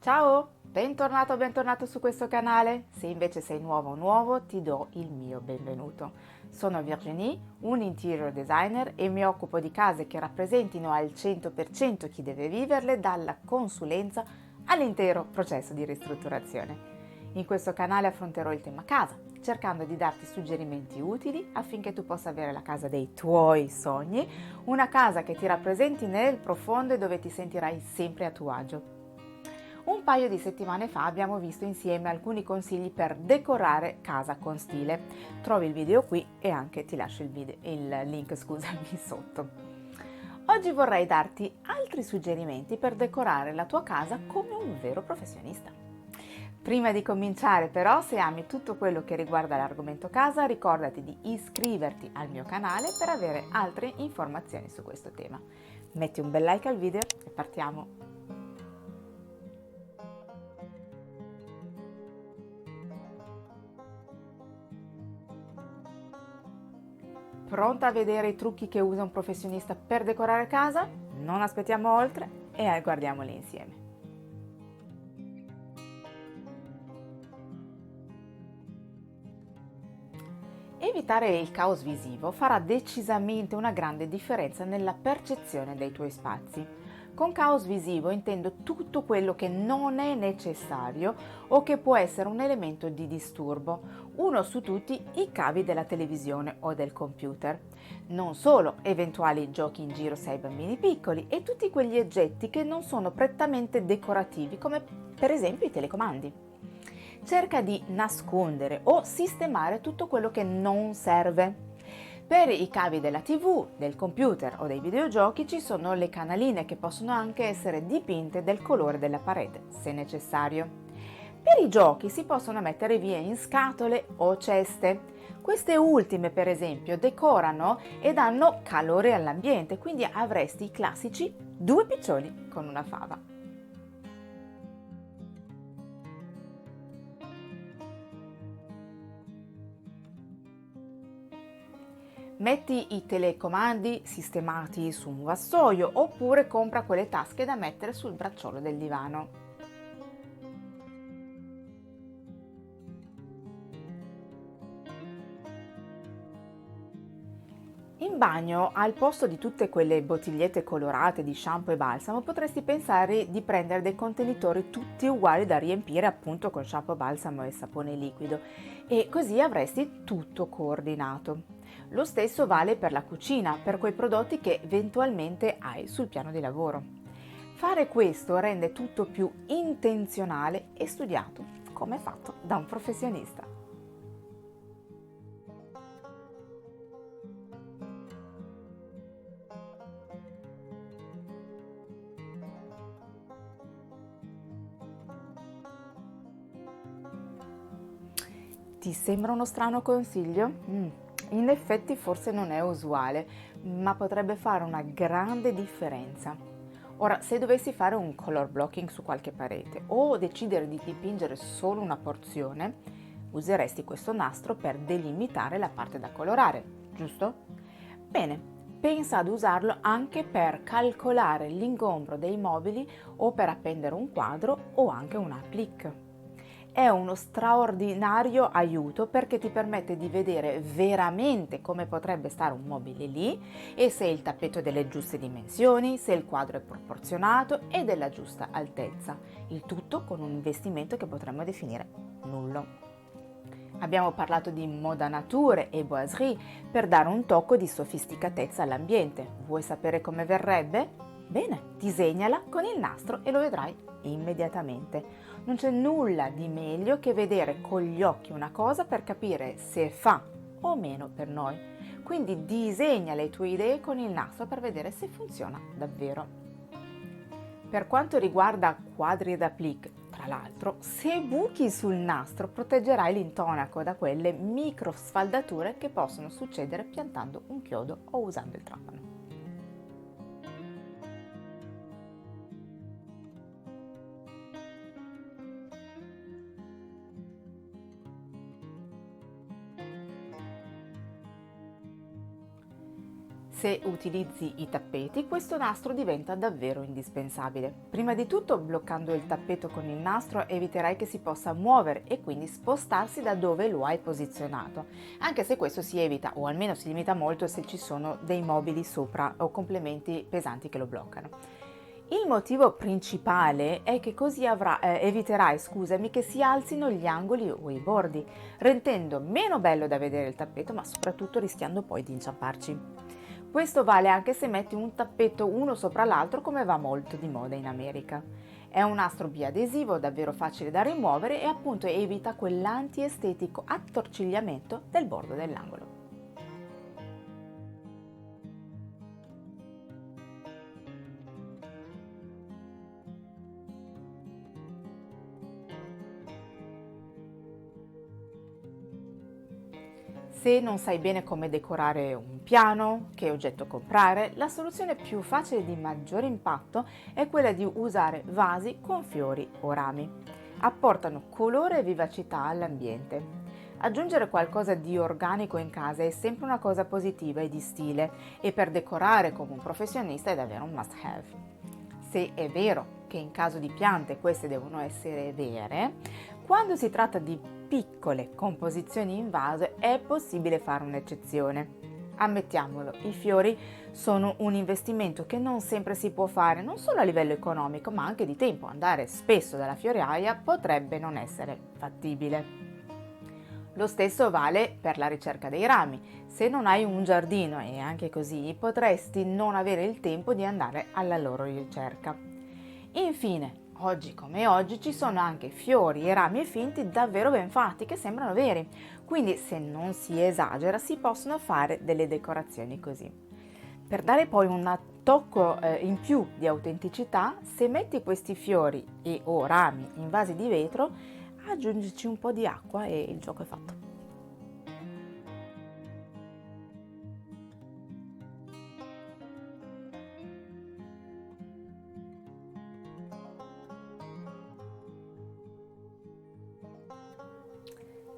Ciao, bentornato o bentornato su questo canale. Se invece sei nuovo o nuovo, ti do il mio benvenuto. Sono Virginie, un interior designer e mi occupo di case che rappresentino al 100% chi deve viverle, dalla consulenza all'intero processo di ristrutturazione. In questo canale affronterò il tema casa, cercando di darti suggerimenti utili affinché tu possa avere la casa dei tuoi sogni, una casa che ti rappresenti nel profondo e dove ti sentirai sempre a tuo agio. Un paio di settimane fa abbiamo visto insieme alcuni consigli per decorare casa con stile. Trovi il video qui e anche ti lascio il link, scusami, sotto. Oggi vorrei darti altri suggerimenti per decorare la tua casa come un vero professionista. Prima di cominciare però, se ami tutto quello che riguarda l'argomento casa, ricordati di iscriverti al mio canale per avere altre informazioni su questo tema. Metti un bel like al video e partiamo! Pronta a vedere i trucchi che usa un professionista per decorare casa? Non aspettiamo oltre e guardiamoli insieme. Evitare il caos visivo farà decisamente una grande differenza nella percezione dei tuoi spazi. Con caos visivo intendo tutto quello che non è necessario o che può essere un elemento di disturbo. Uno su tutti i cavi della televisione o del computer. Non solo eventuali giochi in giro se hai bambini piccoli e tutti quegli oggetti che non sono prettamente decorativi come per esempio i telecomandi. Cerca di nascondere o sistemare tutto quello che non serve. Per i cavi della TV, del computer o dei videogiochi ci sono le canaline che possono anche essere dipinte del colore della parete, se necessario. Per i giochi si possono mettere via in scatole o ceste. Queste ultime, per esempio, decorano e danno calore all'ambiente, quindi avresti i classici due piccioni con una fava. Metti i telecomandi sistemati su un vassoio oppure compra quelle tasche da mettere sul bracciolo del divano. In bagno, al posto di tutte quelle bottigliette colorate di shampoo e balsamo, potresti pensare di prendere dei contenitori tutti uguali da riempire appunto con shampoo, balsamo e sapone liquido e così avresti tutto coordinato. Lo stesso vale per la cucina, per quei prodotti che eventualmente hai sul piano di lavoro. Fare questo rende tutto più intenzionale e studiato, come fatto da un professionista. Ti sembra uno strano consiglio? In effetti forse non è usuale, ma potrebbe fare una grande differenza. Ora, se dovessi fare un color blocking su qualche parete o decidere di dipingere solo una porzione, useresti questo nastro per delimitare la parte da colorare, giusto? Bene, pensa ad usarlo anche per calcolare l'ingombro dei mobili o per appendere un quadro o anche un applique. È uno straordinario aiuto perché ti permette di vedere veramente come potrebbe stare un mobile lì e se il tappeto è delle giuste dimensioni, se il quadro è proporzionato e della giusta altezza. Il tutto con un investimento che potremmo definire nullo. Abbiamo parlato di moda nature e boiserie per dare un tocco di sofisticatezza all'ambiente. Vuoi sapere come verrebbe? Bene, disegnala con il nastro e lo vedrai immediatamente. Non c'è nulla di meglio che vedere con gli occhi una cosa per capire se fa o meno per noi. Quindi disegna le tue idee con il nastro per vedere se funziona davvero. Per quanto riguarda quadri ed applique, tra l'altro, se buchi sul nastro proteggerai l'intonaco da quelle micro sfaldature che possono succedere piantando un chiodo o usando il trapano. Se utilizzi i tappeti, questo nastro diventa davvero indispensabile. Prima di tutto, bloccando il tappeto con il nastro, eviterai che si possa muovere e quindi spostarsi da dove lo hai posizionato, anche se questo si evita o almeno si limita molto se ci sono dei mobili sopra o complementi pesanti che lo bloccano. Il motivo principale è che così eviterai, che si alzino gli angoli o i bordi, rendendo meno bello da vedere il tappeto, ma soprattutto rischiando poi di inciamparci. Questo vale anche se metti un tappetto uno sopra l'altro, come va molto di moda in America. È un nastro biadesivo davvero facile da rimuovere e appunto evita quell'antiestetico attorcigliamento del bordo dell'angolo. Se non sai bene come decorare un piano, che oggetto comprare, la soluzione più facile e di maggior impatto è quella di usare vasi con fiori o rami. Apportano colore e vivacità all'ambiente. Aggiungere qualcosa di organico in casa è sempre una cosa positiva e di stile, e per decorare come un professionista è davvero un must have. Se è vero che in caso di piante queste devono essere vere, quando si tratta di piccole composizioni in vaso è possibile fare un'eccezione. Ammettiamolo, i fiori sono un investimento che non sempre si può fare, non solo a livello economico, ma anche di tempo. Andare spesso dalla fioriaia potrebbe non essere fattibile. Lo stesso vale per la ricerca dei rami. Se non hai un giardino e anche così potresti non avere il tempo di andare alla loro ricerca. Infine, oggi come oggi ci sono anche fiori e rami finti davvero ben fatti che sembrano veri, quindi se non si esagera si possono fare delle decorazioni così. Per dare poi un tocco in più di autenticità, se metti questi fiori e o rami in vasi di vetro, aggiungici un po' di acqua e il gioco è fatto.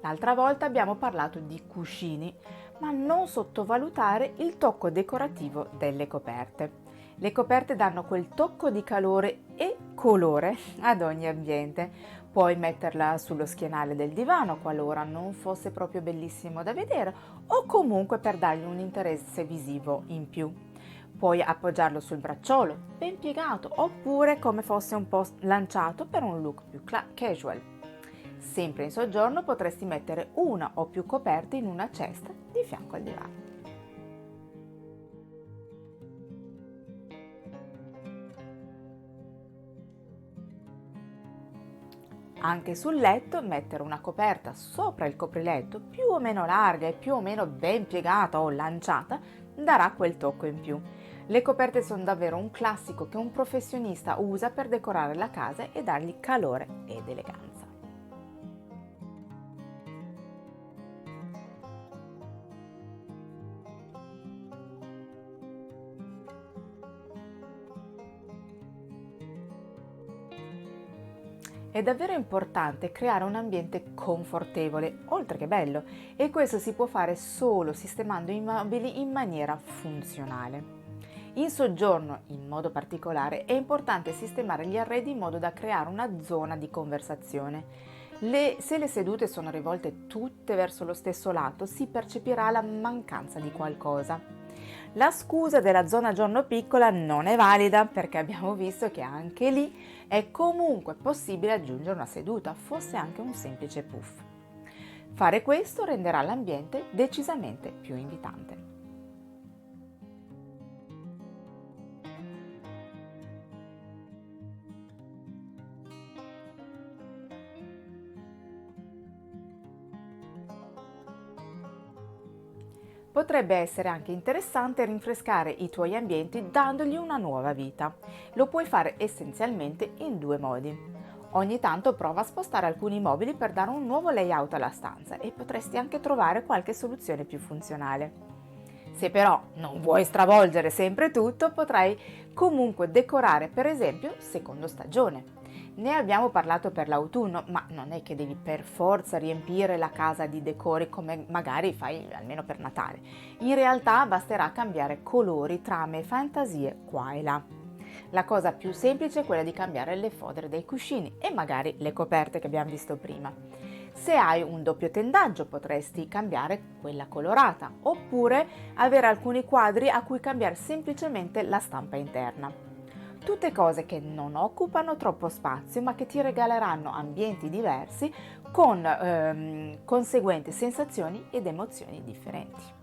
L'altra volta abbiamo parlato di cuscini, ma non sottovalutare il tocco decorativo delle coperte. Le coperte danno quel tocco di calore e colore ad ogni ambiente. Puoi metterla sullo schienale del divano qualora non fosse proprio bellissimo da vedere o comunque per dargli un interesse visivo in più. Puoi appoggiarlo sul bracciolo, ben piegato, oppure come fosse un po' lanciato per un look più casual. Sempre in soggiorno potresti mettere una o più coperte in una cesta di fianco al divano. Anche sul letto mettere una coperta sopra il copriletto più o meno larga e più o meno ben piegata o lanciata darà quel tocco in più. Le coperte sono davvero un classico che un professionista usa per decorare la casa e dargli calore ed eleganza. È davvero importante creare un ambiente confortevole, oltre che bello, e questo si può fare solo sistemando i mobili in maniera funzionale. In soggiorno, in modo particolare, è importante sistemare gli arredi in modo da creare una zona di conversazione. Se le sedute sono rivolte tutte verso lo stesso lato, si percepirà la mancanza di qualcosa. La scusa della zona giorno piccola non è valida perché abbiamo visto che anche lì è comunque possibile aggiungere una seduta, fosse anche un semplice puff. Fare questo renderà l'ambiente decisamente più invitante. Potrebbe essere anche interessante rinfrescare i tuoi ambienti dandogli una nuova vita. Lo puoi fare essenzialmente in due modi. Ogni tanto prova a spostare alcuni mobili per dare un nuovo layout alla stanza e potresti anche trovare qualche soluzione più funzionale. Se però non vuoi stravolgere sempre tutto, potrai Comunque decorare per esempio secondo stagione. Ne abbiamo parlato per l'autunno, ma non è che devi per forza riempire la casa di decori come magari fai almeno per Natale. In realtà basterà cambiare colori, trame e fantasie qua e là. La cosa più semplice è quella di cambiare le fodere dei cuscini e magari le coperte che abbiamo visto prima. Se hai un doppio tendaggio potresti cambiare quella colorata, oppure avere alcuni quadri a cui cambiare semplicemente la stampa interna. Tutte cose che non occupano troppo spazio ma che ti regaleranno ambienti diversi con conseguenti sensazioni ed emozioni differenti.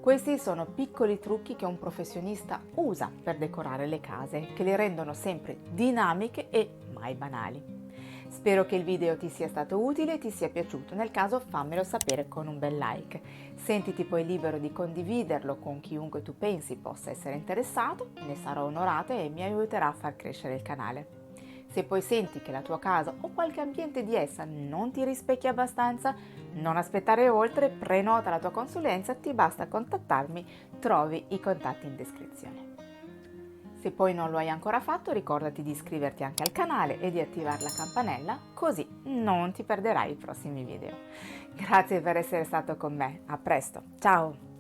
Questi sono piccoli trucchi che un professionista usa per decorare le case, che le rendono sempre dinamiche e mai banali. Spero che il video ti sia stato utile e ti sia piaciuto, nel caso fammelo sapere con un bel like. Sentiti poi libero di condividerlo con chiunque tu pensi possa essere interessato, ne sarò onorata e mi aiuterà a far crescere il canale. Se poi senti che la tua casa o qualche ambiente di essa non ti rispecchia abbastanza, non aspettare oltre, prenota la tua consulenza, ti basta contattarmi, trovi i contatti in descrizione. Se poi non lo hai ancora fatto, ricordati di iscriverti anche al canale e di attivare la campanella, così non ti perderai i prossimi video. Grazie per essere stato con me, a presto, ciao!